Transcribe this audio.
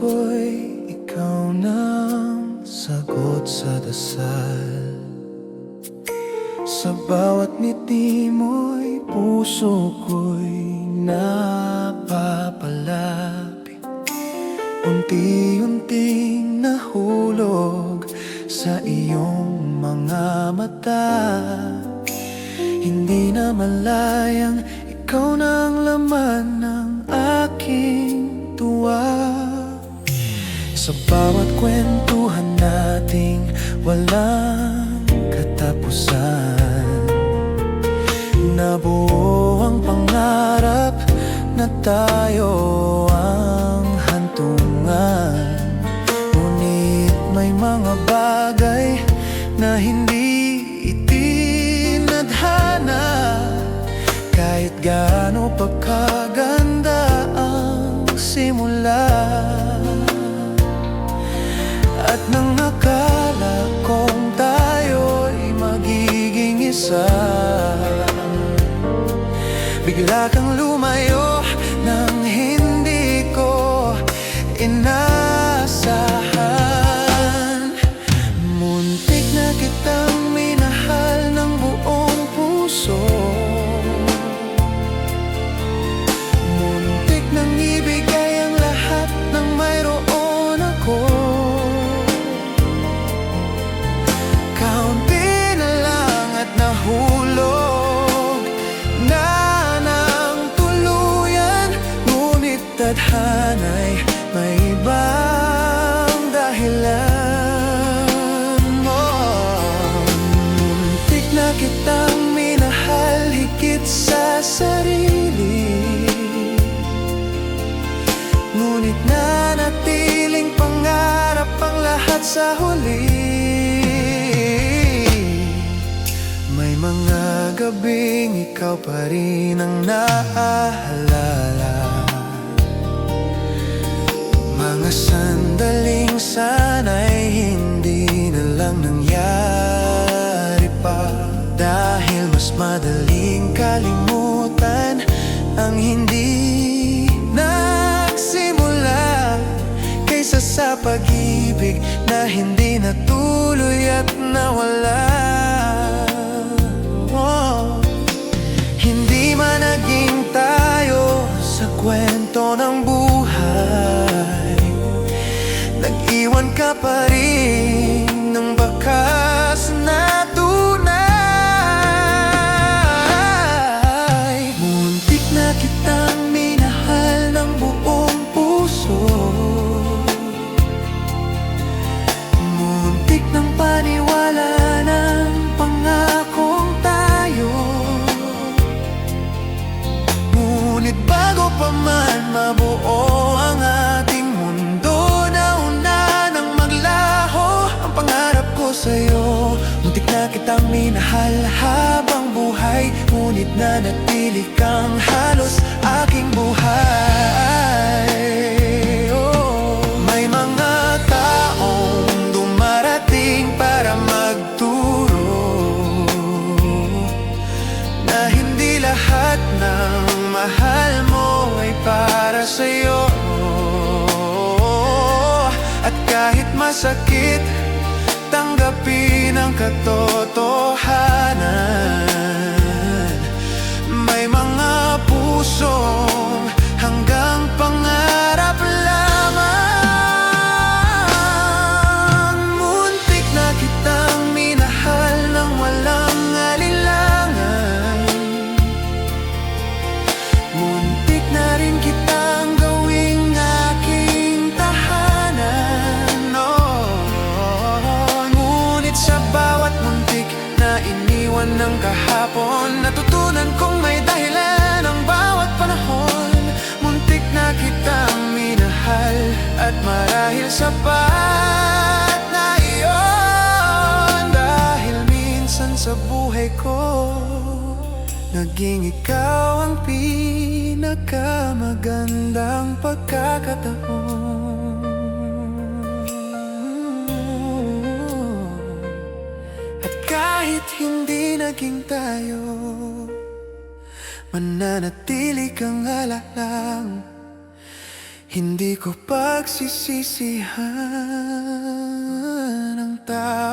ko'y ikaw nang sagot sa dasal. Sa bawat ngiti mo'y puso ko'y napapalapit. Unti-unting nahulog sa iyong mga mata. Hindi na malayang ikaw na ang laman ng aking tuwa. Sa bawat kwentuhan nating walang katapusan, nabuo ang pangarap na tayo ang hantungan. Ngunit may mga bagay na hindi itinadhana. Kahit gaano pa kaganda ang simula, at nang akala kong tayo'y magiging isa, bigla kang lumayo nang hindi ko inaasahan. Muntik na kitang minahal ng buong puso. Muntik nang ibigay ang lahat ng mayroon ako. Kaunti na lang at nahulog na ng tuluyan. Ngunit tadhana'y may ibang dahilan. Muntik na kitang minahal higit sa sarili, ngunit nanatiling pangarap ang lahat sa huli. May mga gabing ikaw pa rin ang naaalala, mga sandaling sana'y hindi na lang nangyari pa. Dahil mas madaling kalimutan ang hindi nagsimula, kaysa sa pag-ibig na hindi natuloy at nawala. Hindi man naging tayo sa kwento ng buhay, nag-iwan ka pa rin ng bakas na tunay. Muntik na kitang minahal ng buong puso. Muntik ng paniwala ng pangakong tayo. Ngunit bago pa man mabuo ang ating mundo, nauna nang maglaho ang pangarap ko sa'yo. Muntik na kitang minahal habang buhay, ngunit nanatili kang halos aking buhay. May mga taong dumarating para magturo na hindi lahat ng mahal mo ay para sa'yo. At kahit masakit, tanggapin ang katotohanan. May mga pusong hanggang pangarap lamang. Muntik na kitang minahal ng walang alinlangan. Muntik na rin kitang gawing aking tahanan. Ngunit sa bawat muntik na iniwan ng kahapon, natutunan kong may dahilan ang bawat panahon. Muntik na kitang minahal at marahil sapat na iyon. Dahil minsan sa buhay ko, naging ikaw ang pinakamagandang pagkakataon. At kahit hindi naging tayo, mananatili kang alalang Hindi ko pagsisisihan ang tao